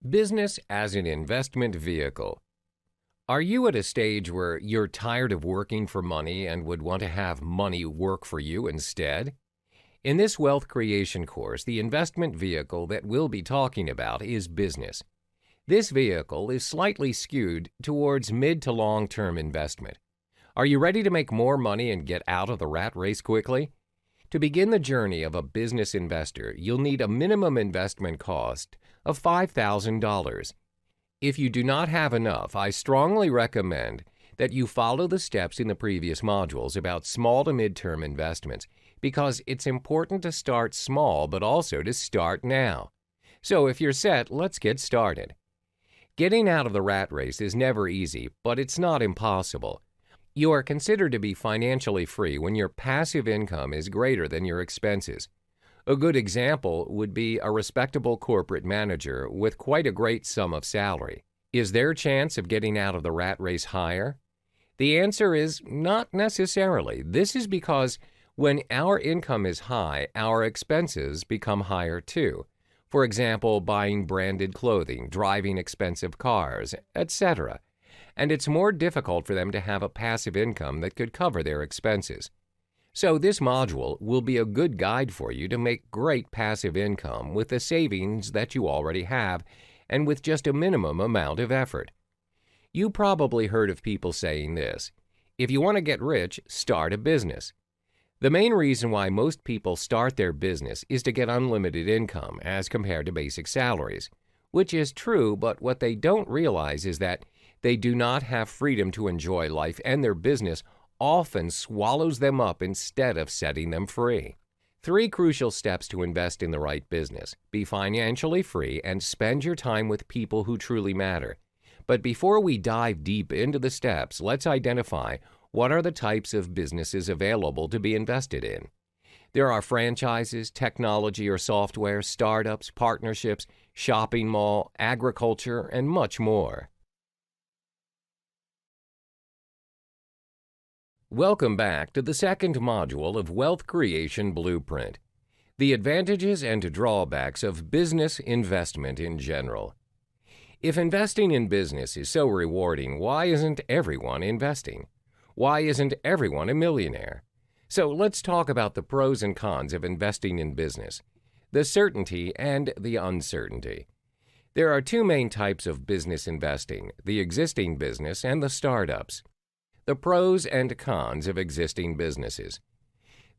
Business as an investment vehicle. Are you at a stage where you're tired of working for money and would want to have money work for you instead? In this wealth creation course, the investment vehicle that we'll be talking about is business. This vehicle is slightly skewed towards mid to long-term investment. Are you ready to make more money and get out of the rat race quickly? To begin the journey of a business investor, you'll need a minimum investment cost of $5,000. If you do not have enough, I strongly recommend that you follow the steps in the previous modules about small to mid-term investments because it's important to start small but also to start now. So if you're set, let's get started. Getting out of the rat race is never easy, but it's not impossible. You are considered to be financially free when your passive income is greater than your expenses. A good example would be a respectable corporate manager with quite a great sum of salary. Is their chance of getting out of the rat race higher? The answer is not necessarily. This is because when our income is high, our expenses become higher too. For example, buying branded clothing, driving expensive cars, etc. And it's more difficult for them to have a passive income that could cover their expenses. So this module will be a good guide for you to make great passive income with the savings that you already have and with just a minimum amount of effort. You probably heard of people saying this: if you want to get rich, start a business. The main reason why most people start their business is to get unlimited income as compared to basic salaries, which is true, but what they don't realize is that they do not have freedom to enjoy life, and their business often swallows them up instead of setting them free. 3 crucial steps to invest in the right business: be financially free and spend your time with people who truly matter. But before we dive deep into the steps, let's identify what are the types of businesses available to be invested in. There are franchises, technology or software, startups, partnerships, shopping mall, agriculture, and much more. Welcome back to the second module of Wealth Creation Blueprint: the advantages and drawbacks of business investment in general. If investing in business is so rewarding, why isn't everyone investing? Why isn't everyone a millionaire? So let's talk about the pros and cons of investing in business, the certainty and the uncertainty. There are 2 main types of business investing: the existing business and the startups. The pros and cons of existing businesses.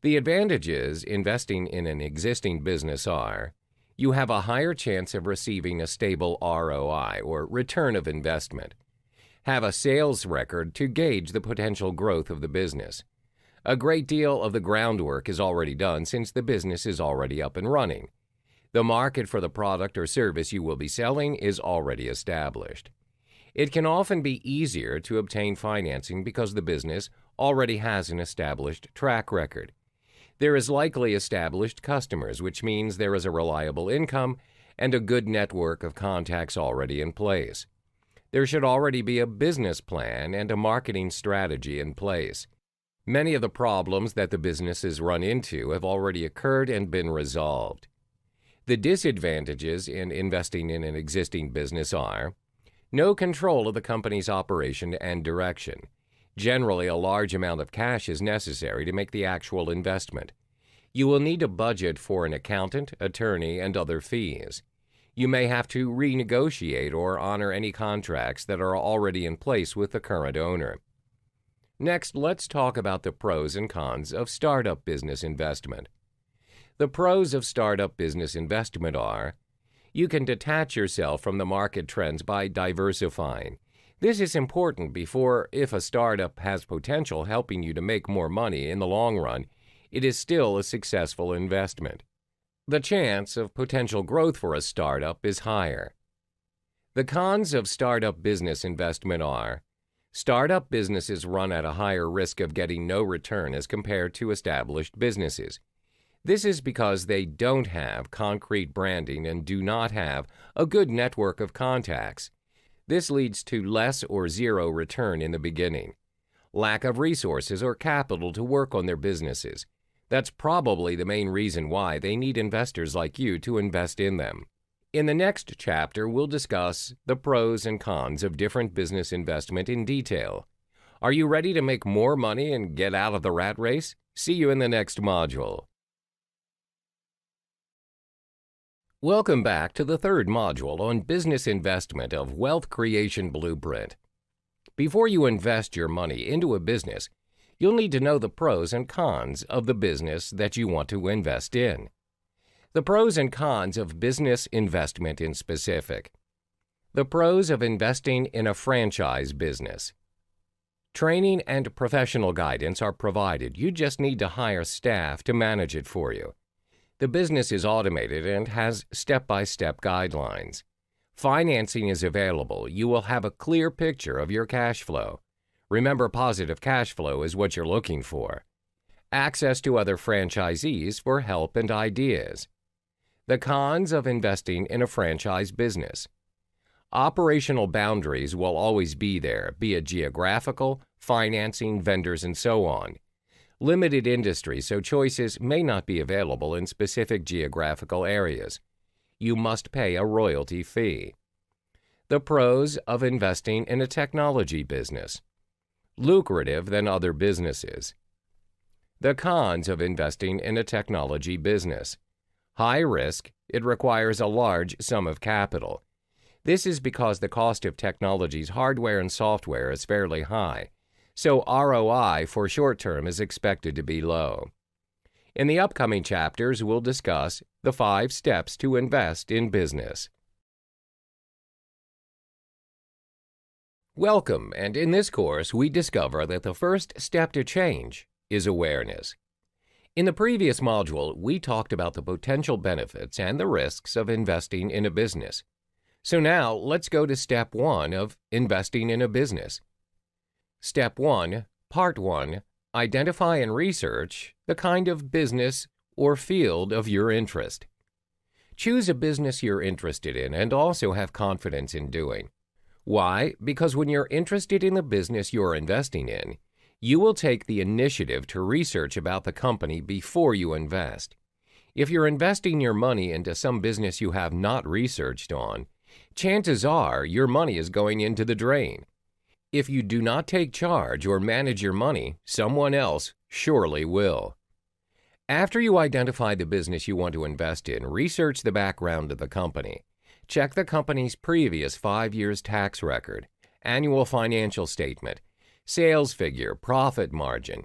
The advantages investing in an existing business are: you have a higher chance of receiving a stable ROI, or return of investment. Have a sales record to gauge the potential growth of the business. A great deal of the groundwork is already done since the business is already up and running. The market for the product or service you will be selling is already established. It can often be easier to obtain financing because the business already has an established track record. There is likely established customers, which means there is a reliable income and a good network of contacts already in place. There should already be a business plan and a marketing strategy in place. Many of the problems that the businesses run into have already occurred and been resolved. The disadvantages in investing in an existing business are: no control of the company's operation and direction. Generally, a large amount of cash is necessary to make the actual investment. You will need a budget for an accountant, attorney, and other fees. You may have to renegotiate or honor any contracts that are already in place with the current owner. Next, let's talk about the pros and cons of startup business investment. The pros of startup business investment are: you can detach yourself from the market trends by diversifying. This is important if a startup has potential helping you to make more money in the long run, it is still a successful investment. The chance of potential growth for a startup is higher. The cons of startup business investment are: startup businesses run at a higher risk of getting no return as compared to established businesses. This is because they don't have concrete branding and do not have a good network of contacts. This leads to less or zero return in the beginning. Lack of resources or capital to work on their businesses. That's probably the main reason why they need investors like you to invest in them. In the next chapter, we'll discuss the pros and cons of different business investment in detail. Are you ready to make more money and get out of the rat race? See you in the next module. Welcome back to the third module on business investment of Wealth Creation Blueprint. Before you invest your money into a business, you'll need to know the pros and cons of the business that you want to invest in. The pros and cons of business investment in specific. The pros of investing in a franchise business. Training and professional guidance are provided. You just need to hire staff to manage it for you. The business is automated and has step-by-step guidelines. Financing is available. You will have a clear picture of your cash flow. Remember, positive cash flow is what you're looking for. Access to other franchisees for help and ideas. The cons of investing in a franchise business. Operational boundaries will always be there, be it geographical, financing, vendors, and so on. Limited industry, so choices may not be available in specific geographical areas. You must pay a royalty fee. The pros of investing in a technology business. Lucrative than other businesses. The cons of investing in a technology business. High risk, it requires a large sum of capital. This is because the cost of technology's hardware and software is fairly high, so ROI for short term is expected to be low. In the upcoming chapters, we'll discuss the 5 steps to invest in business. Welcome, and in this course, we discover that the first step to change is awareness. In the previous module, we talked about the potential benefits and the risks of investing in a business. So now, let's go to step 1 of investing in a business. Step 1, Part 1, identify and research the kind of business or field of your interest. Choose a business you're interested in and also have confidence in doing. Why? Because when you're interested in the business you're investing in, you will take the initiative to research about the company before you invest. If you're investing your money into some business you have not researched on, chances are your money is going into the drain. If you do not take charge or manage your money, someone else surely will. After you identify the business you want to invest in, research the background of the company. Check the company's previous 5 years tax record, annual financial statement, sales figure, profit margin,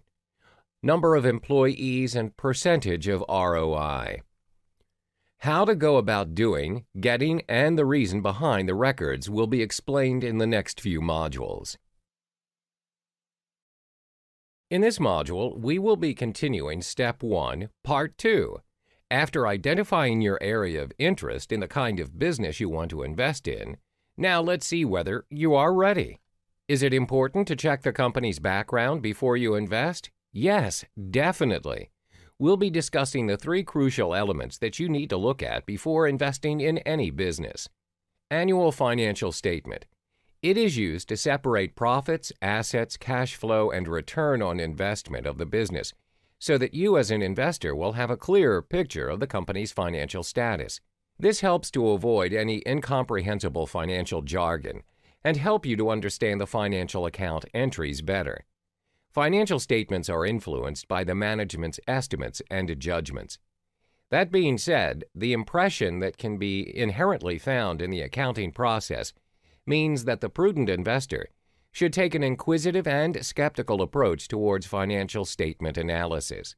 number of employees, and percentage of ROI. How to go about doing, getting, and the reason behind the records will be explained in the next few modules. In this module, we will be continuing Step 1, Part 2. After identifying your area of interest in the kind of business you want to invest in, now let's see whether you are ready. Is it important to check the company's background before you invest? Yes, definitely. We'll be discussing the 3 crucial elements that you need to look at before investing in any business. Annual financial statement. It is used to separate profits, assets, cash flow, and return on investment of the business so that you as an investor will have a clearer picture of the company's financial status. This helps to avoid any incomprehensible financial jargon and help you to understand the financial account entries better. Financial statements are influenced by the management's estimates and judgments. That being said, the impression that can be inherently found in the accounting process means that the prudent investor should take an inquisitive and skeptical approach towards financial statement analysis.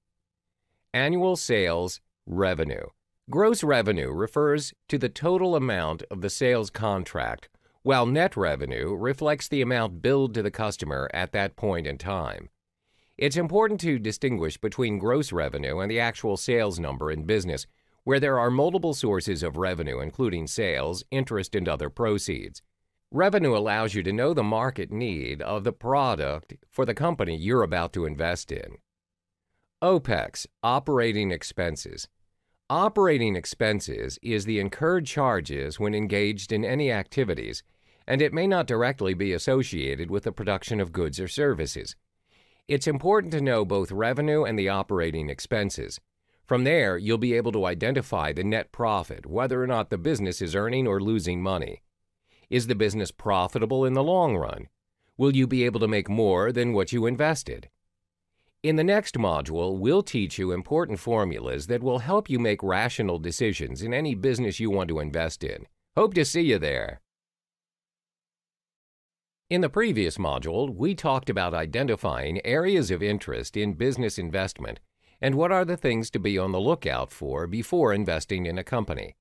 Annual sales revenue. Gross revenue refers to the total amount of the sales contract, while net revenue reflects the amount billed to the customer at that point in time. It's important to distinguish between gross revenue and the actual sales number in business, where there are multiple sources of revenue, including sales, interest, and other proceeds. Revenue allows you to know the market need of the product for the company you're about to invest in. OPEX, operating expenses. Operating expenses is the incurred charges when engaged in any activities, and it may not directly be associated with the production of goods or services. It's important to know both revenue and the operating expenses. From there, you'll be able to identify the net profit, whether or not the business is earning or losing money. Is the business profitable in the long run? Will you be able to make more than what you invested? In the next module, we'll teach you important formulas that will help you make rational decisions in any business you want to invest in. Hope to see you there. In the previous module, we talked about identifying areas of interest in business investment and what are the things to be on the lookout for before investing in a company.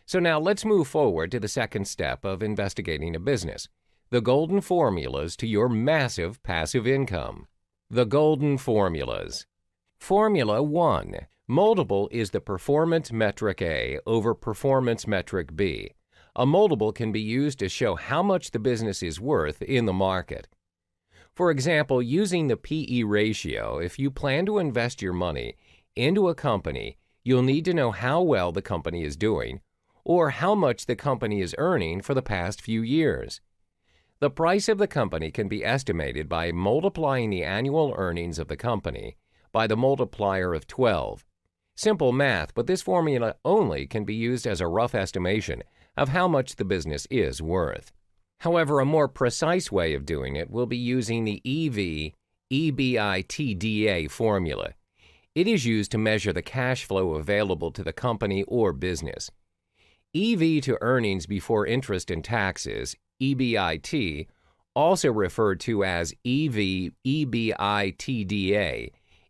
So now let's move forward to the second step of investigating a business, the golden formulas to your massive passive income. The golden formulas. Formula 1. Multiple is the performance metric A over performance metric B. A multiple can be used to show how much the business is worth in the market. For example, using the P/E ratio, if you plan to invest your money into a company, you'll need to know how well the company is doing or how much the company is earning for the past few years. The price of the company can be estimated by multiplying the annual earnings of the company by the multiplier of 12. Simple math, but this formula only can be used as a rough estimation of how much the business is worth. However, a more precise way of doing it will be using the EV/EBITDA formula. It is used to measure the cash flow available to the company or business. EV to earnings before interest and taxes, EBIT, also referred to as EV/EBITDA,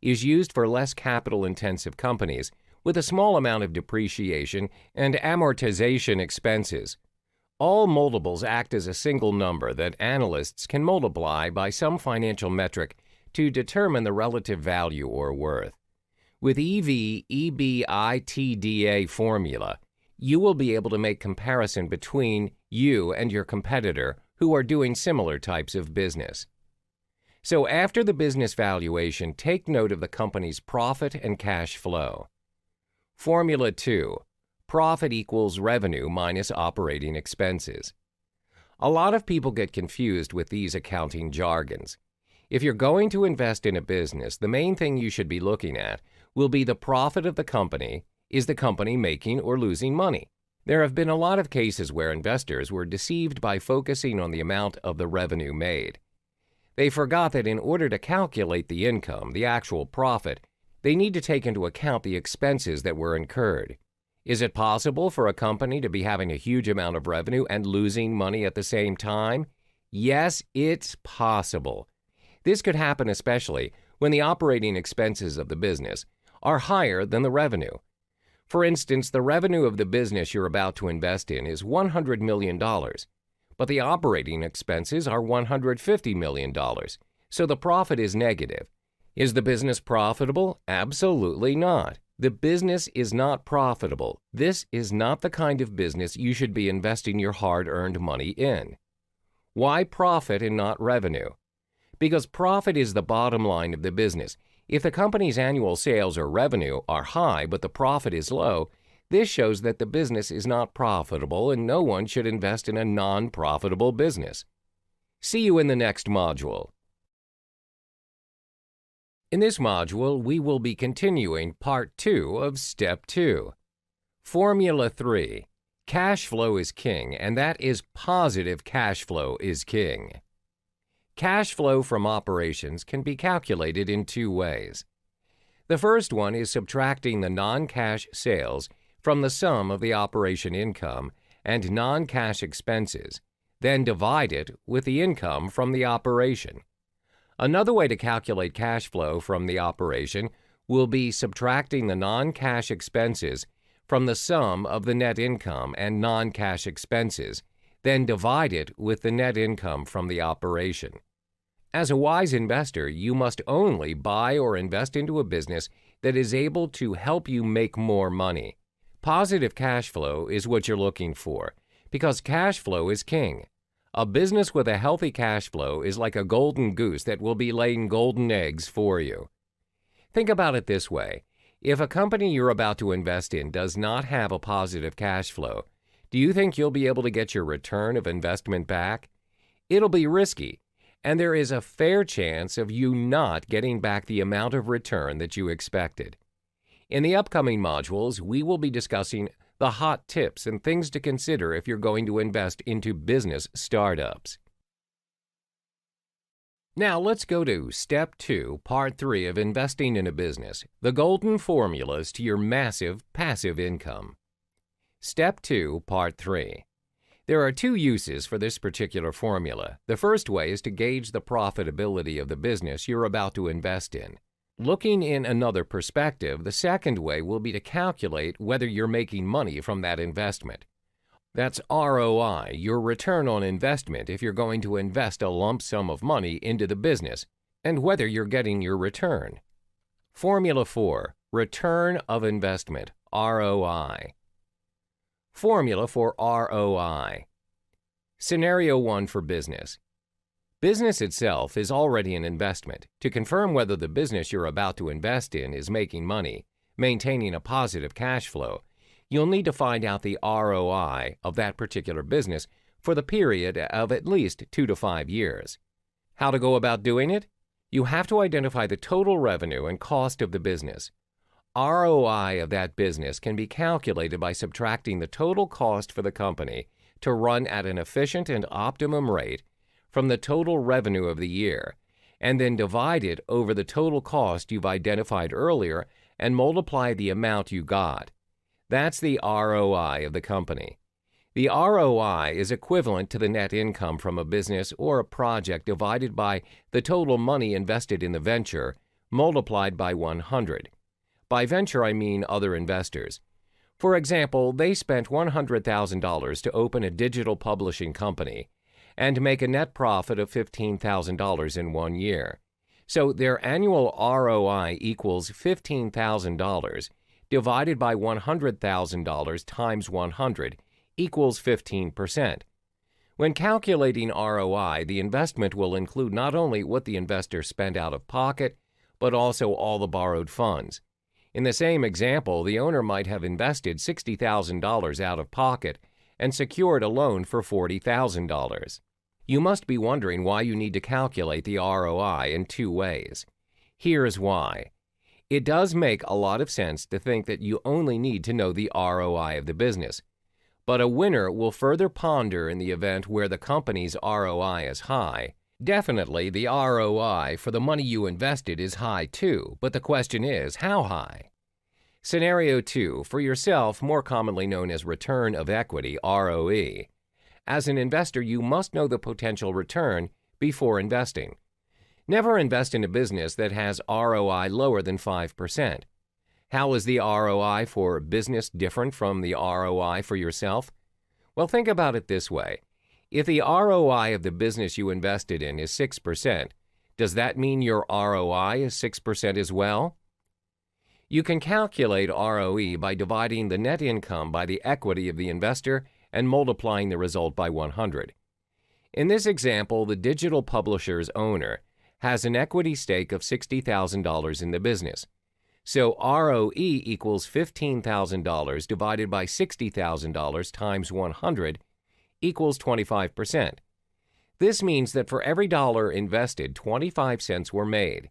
is used for less capital-intensive companies with a small amount of depreciation and amortization expenses. All multiples act as a single number that analysts can multiply by some financial metric to determine the relative value or worth. With EV/EBITDA formula, you will be able to make comparison between you and your competitor who are doing similar types of business. So after the business valuation, take note of the company's profit and cash flow. Formula 2. Profit equals revenue minus operating expenses. A lot of people get confused with these accounting jargons. If you're going to invest in a business, the main thing you should be looking at will be the profit of the company. Is the company making or losing money? There have been a lot of cases where investors were deceived by focusing on the amount of the revenue made. They forgot that in order to calculate the income, the actual profit, they need to take into account the expenses that were incurred. Is it possible for a company to be having a huge amount of revenue and losing money at the same time? Yes, it's possible. This could happen especially when the operating expenses of the business are higher than the revenue. For instance, the revenue of the business you're about to invest in is $100 million, but the operating expenses are $150 million, so the profit is negative. Is the business profitable? Absolutely not. The business is not profitable. This is not the kind of business you should be investing your hard-earned money in. Why profit and not revenue? Because profit is the bottom line of the business. If the company's annual sales or revenue are high but the profit is low, this shows that the business is not profitable and no one should invest in a non-profitable business. See you in the next module. In this module, we will be continuing Part 2 of Step 2. Formula 3. Cash flow is king, and that is positive cash flow is king. Cash flow from operations can be calculated in two ways. The first one is subtracting the non-cash sales from the sum of the operation income and non-cash expenses, then divide it with the income from the operation. Another way to calculate cash flow from the operation will be subtracting the non-cash expenses from the sum of the net income and non-cash expenses, then divide it with the net income from the operation. As a wise investor, you must only buy or invest into a business that is able to help you make more money. Positive cash flow is what you're looking for, because cash flow is king. A business with a healthy cash flow is like a golden goose that will be laying golden eggs for you. Think about it this way. If a company you're about to invest in does not have a positive cash flow, do you think you'll be able to get your return of investment back? It'll be risky, and there is a fair chance of you not getting back the amount of return that you expected. In the upcoming modules, we will be discussing the hot tips and things to consider if you're going to invest into business startups. Now let's go to Step 2, Part 3 of investing in a business, the golden formulas to your massive passive income. Step 2, Part 3. There are two uses for this particular formula. The first way is to gauge the profitability of the business you're about to invest in. Looking in another perspective, the second way will be to calculate whether you're making money from that investment. That's ROI, your return on investment if you're going to invest a lump sum of money into the business, and whether you're getting your return. Formula 4, Return of Investment, ROI. Formula for ROI. Scenario 1 for business. Business itself is already an investment. To confirm whether the business you're about to invest in is making money, maintaining a positive cash flow, you'll need to find out the ROI of that particular business for the period of at least 2 to 5 years. How to go about doing it? You have to identify the total revenue and cost of the business. ROI of that business can be calculated by subtracting the total cost for the company to run at an efficient and optimum rate from the total revenue of the year, and then divide it over the total cost you've identified earlier and multiply the amount you got. That's the ROI of the company. The ROI is equivalent to the net income from a business or a project divided by the total money invested in the venture multiplied by 100. By venture, I mean other investors. For example, they spent $100,000 to open a digital publishing company and make a net profit of $15,000 in 1 year. So their annual ROI equals $15,000 divided by $100,000 times 100 equals 15%. When calculating ROI, the investment will include not only what the investor spent out of pocket, but also all the borrowed funds. In the same example, the owner might have invested $60,000 out of pocket and secured a loan for $40,000. You must be wondering why you need to calculate the ROI in two ways. Here's why. It does make a lot of sense to think that you only need to know the ROI of the business. But a winner will further ponder in the event where the company's ROI is high. Definitely, the ROI for the money you invested is high too, but the question is, how high? Scenario 2, for yourself, more commonly known as return of equity, ROE. As an investor, you must know the potential return before investing. Never invest in a business that has ROI lower than 5%. How is the ROI for business different from the ROI for yourself? Well, think about it this way. If the ROI of the business you invested in is 6%, does that mean your ROI is 6% as well? You can calculate ROE by dividing the net income by the equity of the investor and multiplying the result by 100. In this example, the digital publisher's owner has an equity stake of $60,000 in the business. So ROE equals $15,000 divided by $60,000 times 100 equals 25%. This means that for every dollar invested, 25 cents were made.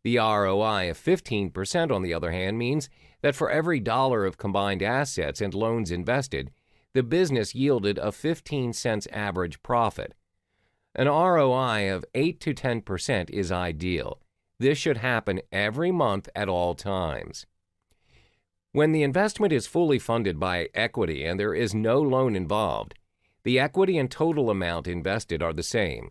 The ROI of 15%, on the other hand, means that for every dollar of combined assets and loans invested, the business yielded a 15 cents average profit. An ROI of 8 to 10% is ideal. This should happen every month at all times. When the investment is fully funded by equity and there is no loan involved, the equity and total amount invested are the same.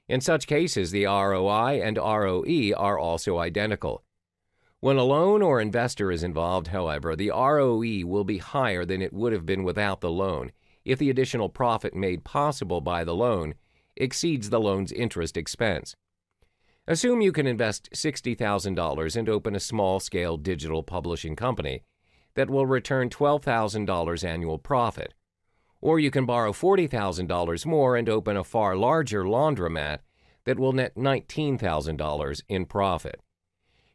In such cases, the ROI and ROE are also identical. When a loan or investor is involved, however, the ROE will be higher than it would have been without the loan if the additional profit made possible by the loan exceeds the loan's interest expense. Assume you can invest $60,000 and open a small-scale digital publishing company that will return $12,000 annual profit. Or you can borrow $40,000 more and open a far larger laundromat that will net $19,000 in profit.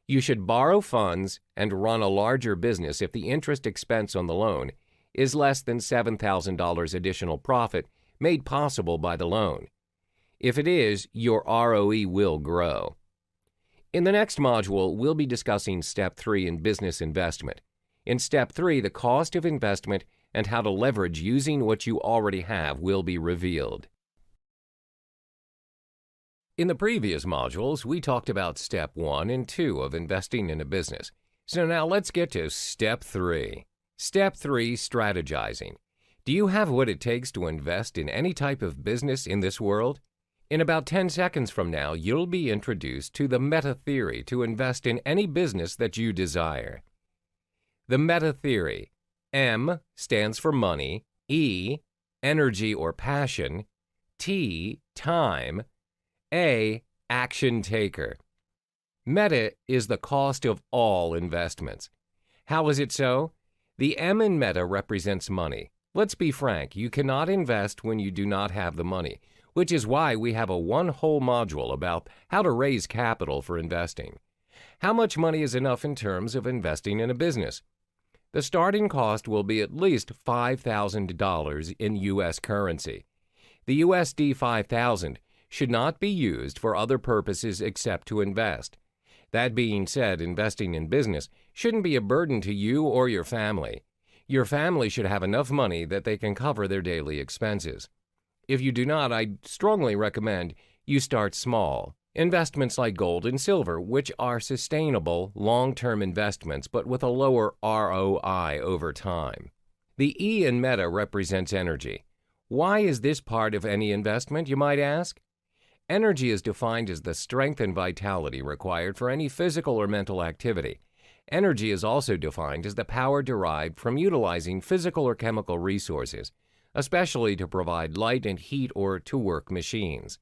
You should borrow funds and run a larger business if the interest expense on the loan is less than $7,000 additional profit made possible by the loan. If it is, your ROE will grow. In the next module, we'll be discussing Step 3 in business investment, In Step 3, the cost of investment and how to leverage using what you already have will be revealed. In the previous modules, we talked about Step 1 and 2 of investing in a business. So now let's get to Step 3. Step 3, strategizing. Do you have what it takes to invest in any type of business in this world? In about 10 seconds from now, you'll be introduced to the meta theory to invest in any business that you desire. The meta theory. M stands for money, E, energy or passion, T, time, A, action taker. Meta is the cost of all investments. How is it so? The M in meta represents money. Let's be frank, you cannot invest when you do not have the money, which is why we have a one whole module about how to raise capital for investing. How much money is enough in terms of investing in a business? The starting cost will be at least $5,000 in U.S. currency. The USD 5,000 should not be used for other purposes except to invest. That being said, investing in business shouldn't be a burden to you or your family. Your family should have enough money that they can cover their daily expenses. If you do not, I strongly recommend you start small. Investments like gold and silver, which are sustainable, long-term investments, but with a lower ROI over time. The E in meta represents energy. Why is this part of any investment, you might ask? Energy is defined as the strength and vitality required for any physical or mental activity. Energy is also defined as the power derived from utilizing physical or chemical resources, especially to provide light and heat or to work machines.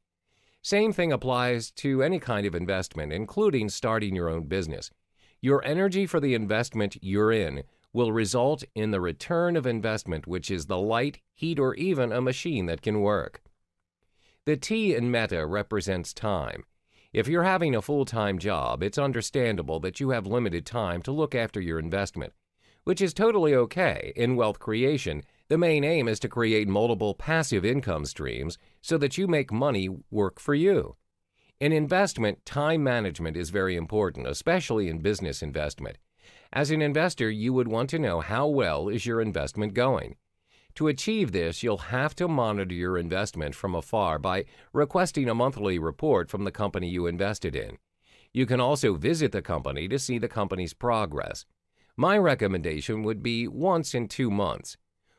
Same thing applies to any kind of investment, including starting your own business. Your energy for the investment you're in will result in the return of investment, which is the light, heat, or even a machine that can work. The T in meta represents time. If you're having a full-time job, it's understandable that you have limited time to look after your investment, which is totally okay. In wealth creation, the main aim is to create multiple passive income streams so that you make money work for you. In investment, time management is very important, especially in business investment. As an investor, you would want to know how well is your investment going. To achieve this, you'll have to monitor your investment from afar by requesting a monthly report from the company you invested in. You can also visit the company to see the company's progress. My recommendation would be once in 2 months.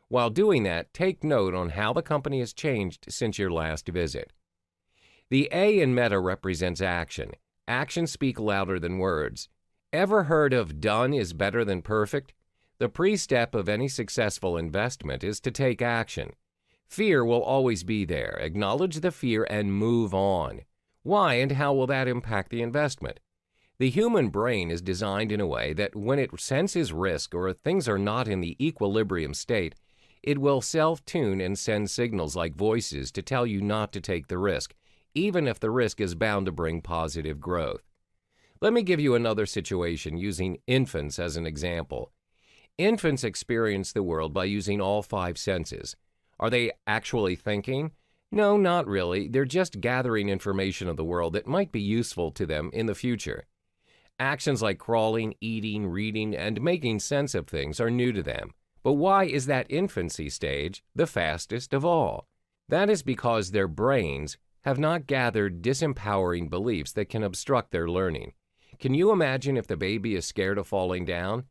While doing that, take note on how the company has changed since your last visit. The A in meta represents action. Actions speak louder than words. Ever heard of done is better than perfect? The pre-step of any successful investment is to take action. Fear will always be there. Acknowledge the fear and move on. Why and how will that impact the investment? The human brain is designed in a way that when it senses risk or things are not in the equilibrium state, it will self-tune and send signals like voices to tell you not to take the risk, even if the risk is bound to bring positive growth. Let me give you another situation using infants as an example. Infants experience the world by using all 5 senses. Are they actually thinking? No, not really. They're just gathering information of the world that might be useful to them in the future. Actions like crawling, eating, reading, and making sense of things are new to them. But why is that infancy stage the fastest of all? That is because their brains have not gathered disempowering beliefs that can obstruct their learning. Can you imagine if the baby is scared of falling down?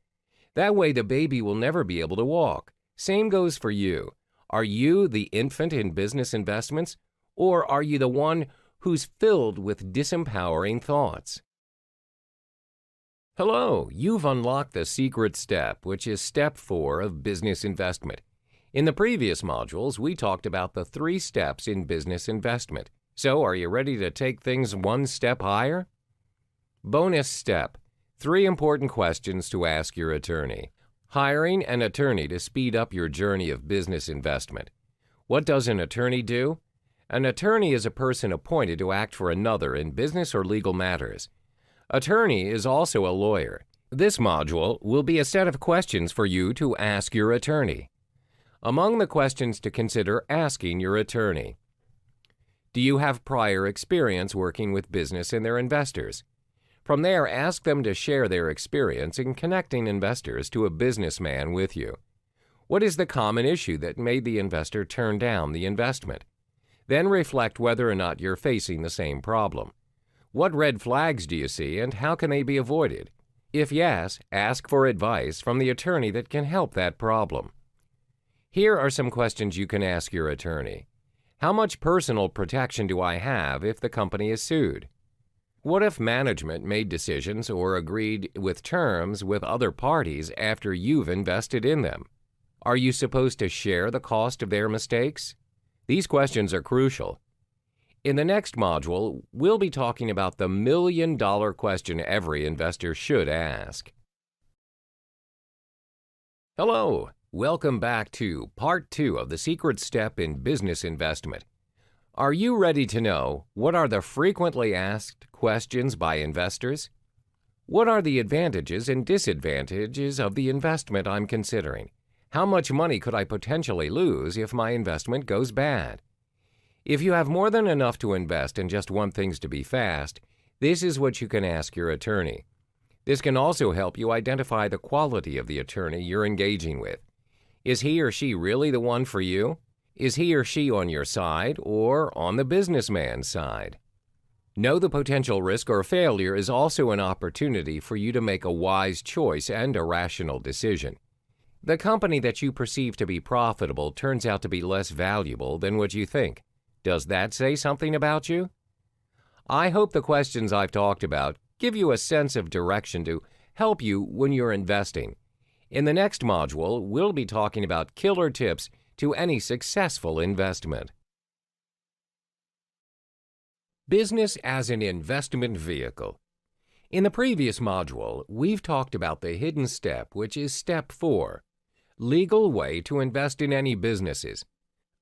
That way the baby will never be able to walk. Same goes for you. Are you the infant in business investments, or are you the one who's filled with disempowering thoughts? Hello, you've unlocked the secret step, which is Step 4 of business investment. In the previous modules, we talked about the 3 steps in business investment. So, are you ready to take things one step higher? Bonus step: 3 important questions to ask your attorney. Hiring an attorney to speed up your journey of business investment. What does an attorney do? An attorney is a person appointed to act for another in business or legal matters. Attorney is also a lawyer. This module will be a set of questions for you to ask your attorney. Among the questions to consider asking your attorney: do you have prior experience working with business and their investors? From there, ask them to share their experience in connecting investors to a businessman with you. What is the common issue that made the investor turn down the investment? Then reflect whether or not you're facing the same problem. What red flags do you see and how can they be avoided? If yes, ask for advice from the attorney that can help that problem. Here are some questions you can ask your attorney. How much personal protection do I have if the company is sued? What if management made decisions or agreed with terms with other parties after you've invested in them? Are you supposed to share the cost of their mistakes? These questions are crucial. In the next module, we'll be talking about the million-dollar question every investor should ask. Hello, welcome back to Part 2 of the Secret Step in Business Investment. Are you ready to know what are the frequently asked questions by investors? What are the advantages and disadvantages of the investment I'm considering? How much money could I potentially lose if my investment goes bad? If you have more than enough to invest and just want things to be fast, this is what you can ask your attorney. This can also help you identify the quality of the attorney you're engaging with. Is he or she really the one for you? Is he or she on your side or on the businessman's side? Know the potential risk or failure is also an opportunity for you to make a wise choice and a rational decision. The company that you perceive to be profitable turns out to be less valuable than what you think. Does that say something about you? I hope the questions I've talked about give you a sense of direction to help you when you're investing. In the next module, we'll be talking about killer tips to any successful investment. Business as an investment vehicle. In the previous module, we've talked about the hidden step, which is Step 4, legal way to invest in any businesses.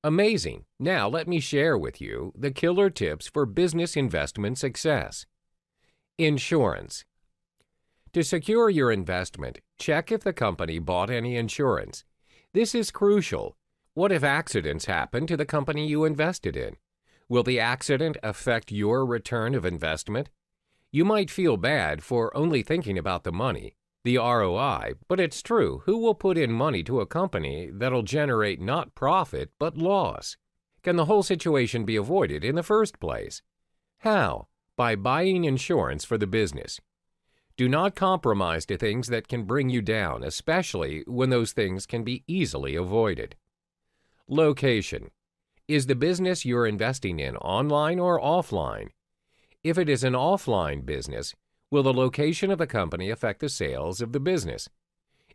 Amazing! Now let me share with you the killer tips for business investment success. Insurance. To secure your investment, check if the company bought any insurance. This is crucial. What if accidents happen to the company you invested in? Will the accident affect your return of investment? You might feel bad for only thinking about the money, the ROI, but it's true. Who will put in money to a company that'll generate not profit but loss? Can the whole situation be avoided in the first place? How? By buying insurance for the business. Do not compromise to things that can bring you down, especially when those things can be easily avoided. Location. Is the business you're investing in online or offline? If it is an offline business, will the location of the company affect the sales of the business?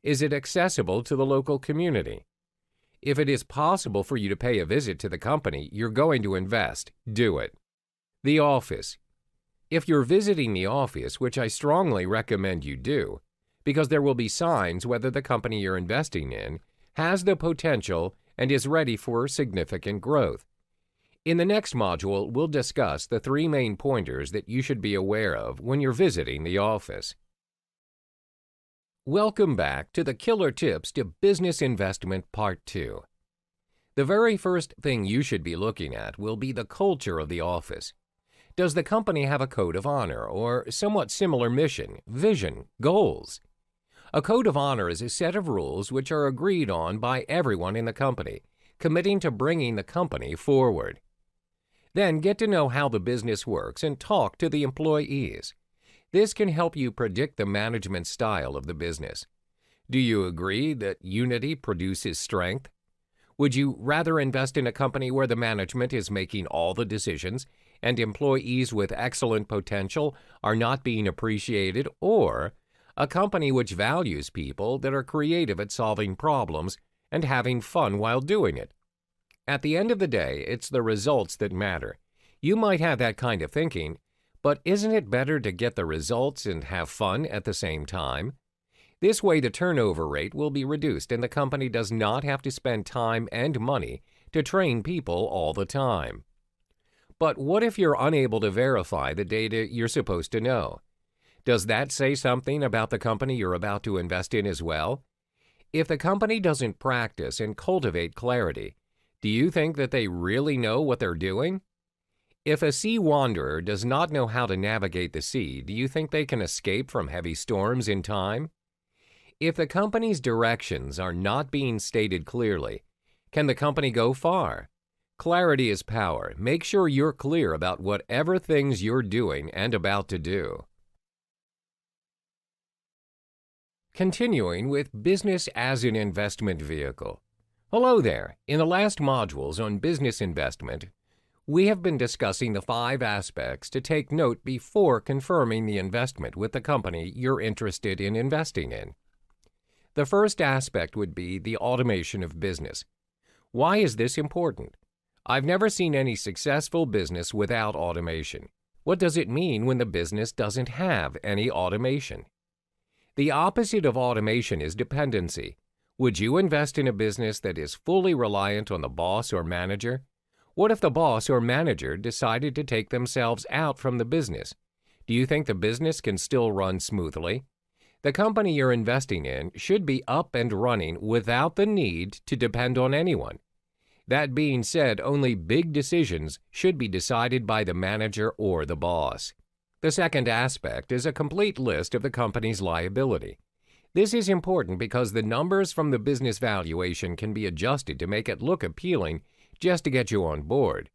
Is it accessible to the local community? If it is possible for you to pay a visit to the company you're going to invest, do it. The office. If you're visiting the office, which I strongly recommend you do, because there will be signs whether the company you're investing in has the potential and is ready for significant growth. In the next module, we'll discuss the 3 main pointers that you should be aware of when you're visiting the office. Welcome back to the Killer Tips to Business Investment Part 2. The very first thing you should be looking at will be the culture of the office. Does the company have a code of honor or somewhat similar mission, vision, goals? A code of honor is a set of rules which are agreed on by everyone in the company, committing to bringing the company forward. Then get to know how the business works and talk to the employees. This can help you predict the management style of the business. Do you agree that unity produces strength? Would you rather invest in a company where the management is making all the decisions and employees with excellent potential are not being appreciated, or a company which values people that are creative at solving problems and having fun while doing it? At the end of the day, it's the results that matter. You might have that kind of thinking, but isn't it better to get the results and have fun at the same time? This way, the turnover rate will be reduced and the company does not have to spend time and money to train people all the time. But what if you're unable to verify the data you're supposed to know? Does that say something about the company you're about to invest in as well? If the company doesn't practice and cultivate clarity, do you think that they really know what they're doing? If a sea wanderer does not know how to navigate the sea, do you think they can escape from heavy storms in time? If the company's directions are not being stated clearly, can the company go far? Clarity is power. Make sure you're clear about whatever things you're doing and about to do. Continuing with business as an investment vehicle. Hello there. In the last modules on business investment, we have been discussing the 5 aspects to take note before confirming the investment with the company you're interested in investing in. The first aspect would be the automation of business. Why is this important? I've never seen any successful business without automation. What does it mean when the business doesn't have any automation? The opposite of automation is dependency. Would you invest in a business that is fully reliant on the boss or manager? What if the boss or manager decided to take themselves out from the business? Do you think the business can still run smoothly? The company you're investing in should be up and running without the need to depend on anyone. That being said, only big decisions should be decided by the manager or the boss. The second aspect is a complete list of the company's liability. This is important because the numbers from the business valuation can be adjusted to make it look appealing just to get you on board.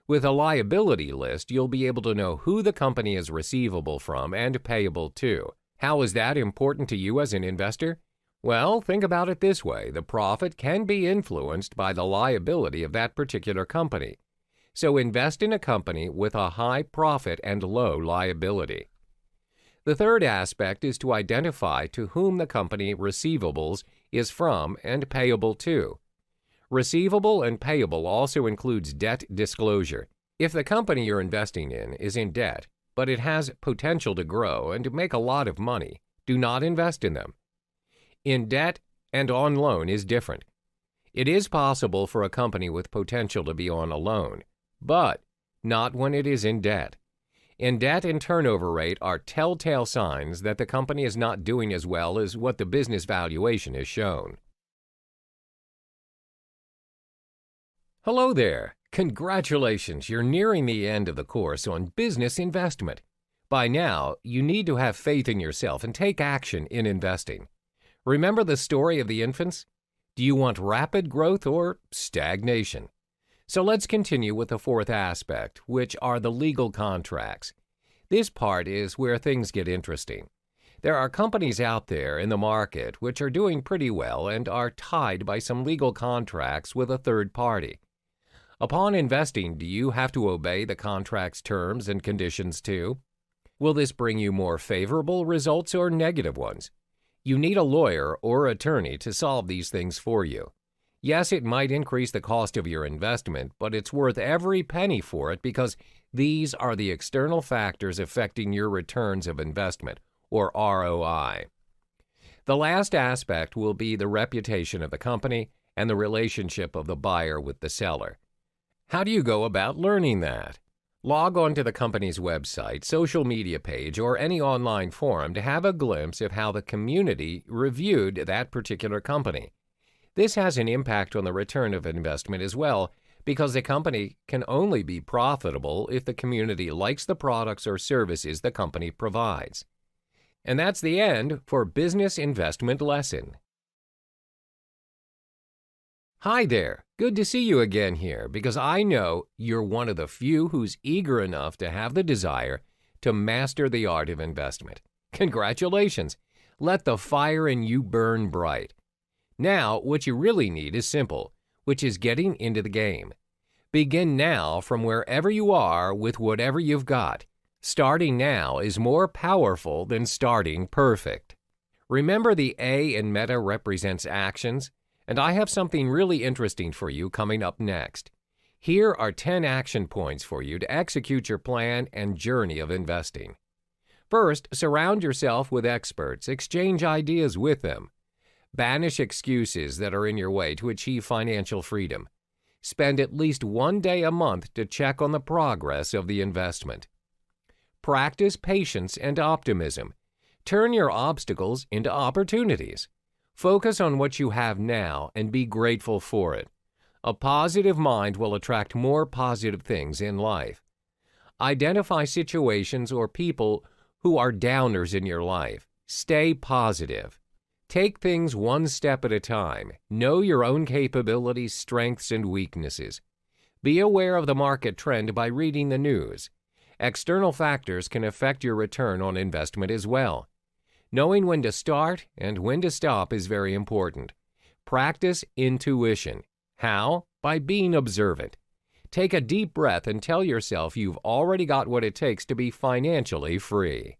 With a liability list, you'll be able to know who the company is receivable from and payable to. How is that important to you as an investor? Well, think about it this way. The profit can be influenced by the liability of that particular company. So invest in a company with a high profit and low liability. The third aspect is to identify to whom the company receivables is from and payable to. Receivable and payable also includes debt disclosure. If the company you're investing in is in debt, but it has potential to grow and to make a lot of money, do not invest in them. In debt and on loan is different. It is possible for a company with potential to be on a loan, but not when it is in debt. In debt and turnover rate are telltale signs that the company is not doing as well as what the business valuation has shown. Hello there. Congratulations, you're nearing the end of the course on business investment. By now, you need to have faith in yourself and take action in investing. Remember the story of the infants? Do you want rapid growth or stagnation? So let's continue with the fourth aspect, which are the legal contracts. This part is where things get interesting. There are companies out there in the market which are doing pretty well and are tied by some legal contracts with a third party. Upon investing, do you have to obey the contract's terms and conditions too? Will this bring you more favorable results or negative ones? You need a lawyer or attorney to solve these things for you. Yes, it might increase the cost of your investment, but it's worth every penny for it because these are the external factors affecting your returns of investment, or ROI. The last aspect will be the reputation of the company and the relationship of the buyer with the seller. How do you go about learning that? Log on to the company's website, social media page, or any online forum to have a glimpse of how the community reviewed that particular company. This has an impact on the return of investment as well, because the company can only be profitable if the community likes the products or services the company provides. And that's the end for Business Investment Lesson. Hi there. Good to see you again here because I know you're one of the few who's eager enough to have the desire to master the art of investment. Congratulations. Let the fire in you burn bright. Now, what you really need is simple, which is getting into the game. Begin now from wherever you are with whatever you've got. Starting now is more powerful than starting perfect. Remember the A in Meta represents actions? And I have something really interesting for you coming up next. Here are 10 action points for you to execute your plan and journey of investing. First, surround yourself with experts. Exchange ideas with them. Banish excuses that are in your way to achieve financial freedom. Spend at least one day a month to check on the progress of the investment. Practice patience and optimism. Turn your obstacles into opportunities. Focus on what you have now and be grateful for it. A positive mind will attract more positive things in life. Identify situations or people who are downers in your life. Stay positive. Take things one step at a time. Know your own capabilities, strengths, and weaknesses. Be aware of the market trend by reading the news. External factors can affect your return on investment as well. Knowing when to start and when to stop is very important. Practice intuition. How? By being observant. Take a deep breath and tell yourself you've already got what it takes to be financially free.